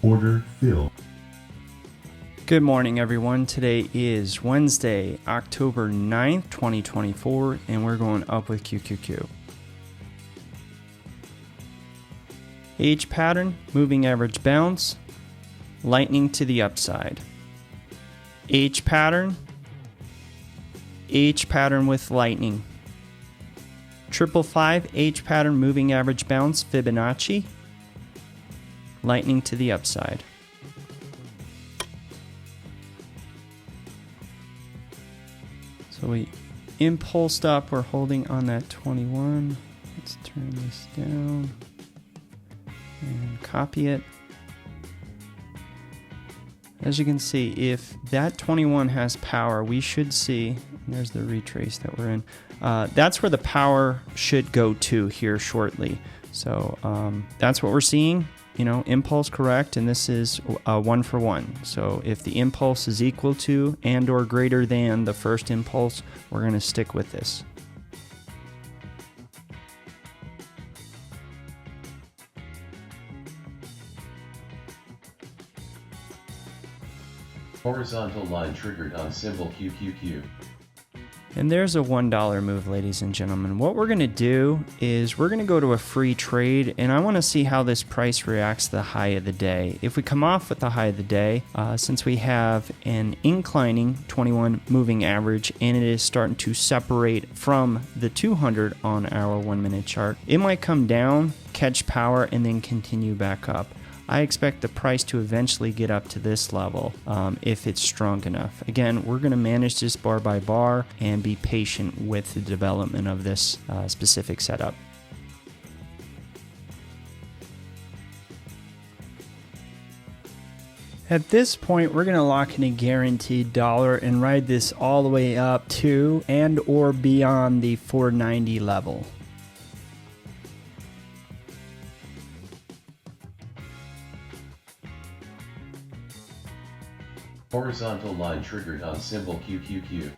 Order fill. Good morning, everyone. Today is Wednesday, October 9th, 2024, and we're going up with QQQ. H pattern, moving average bounce, lightning to the upside. H pattern with lightning. 555 H pattern, moving average bounce, Fibonacci, lightning to the upside. So we impulsed up, we're holding on that 21. Let's turn this down and copy it. As you can see, if that 21 has power, we should see, and there's the retrace that we're in, that's where the power should go to here shortly. So that's what we're seeing. You know, impulse correct, and this is 1 for 1. So if the impulse is equal to and or greater than the first impulse, we're going to stick with this. Horizontal line triggered on symbol QQQ. And there's a $1 move, ladies and gentlemen. What we're going to do is we're going to go to a free trade, and I want to see how this price reacts to the high of the day. If we come off with the high of the day, since we have an inclining 21 moving average and it is starting to separate from the 200 on our 1 minute chart, it might come down, catch power, and then continue back up. I expect the price to eventually get up to this level if it's strong enough. Again, we're going to manage this bar by bar and be patient with the development of this specific setup. At this point, we're going to lock in a guaranteed dollar and ride this all the way up to and or beyond the 490 level. Horizontal line triggered on symbol QQQ.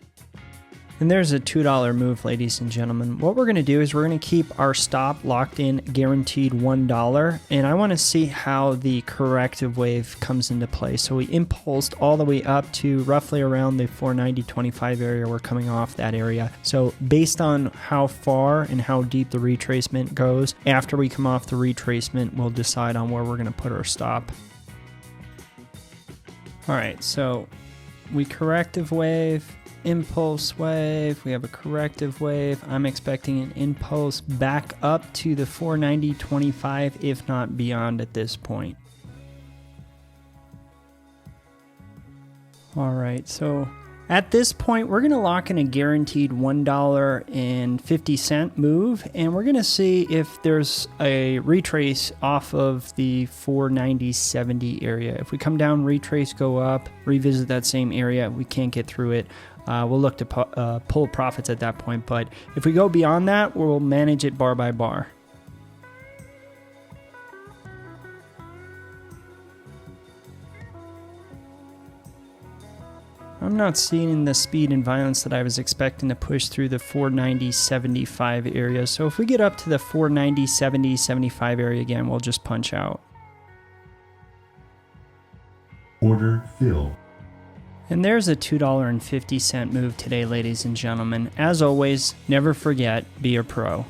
And there's a $2 move, ladies and gentlemen. What we're going to do is we're going to keep our stop locked in, guaranteed $1, and I want to see how the corrective wave comes into play. So we impulsed all the way up to roughly around the 490.25 area. We're coming off that area. So based on how far and how deep the retracement goes, after we come off the retracement, we'll decide on where we're going to put our stop. All right, so we corrective wave, impulse wave, we have a corrective wave. I'm expecting an impulse back up to the 490.25, if not beyond at this point. All right, so at this point, we're going to lock in a guaranteed $1.50 move, and we're going to see if there's a retrace off of the 490.70 area. If we come down, retrace, go up, revisit that same area, we can't get through it. We'll look to pull profits at that point, but if we go beyond that, we'll manage it bar by bar. I'm not seeing the speed and violence that I was expecting to push through the 490.75 area. So if we get up to the 490.70-75 area again, we'll just punch out. Order fill. And there's a $2.50 move today, ladies and gentlemen. As always, never forget, be a pro.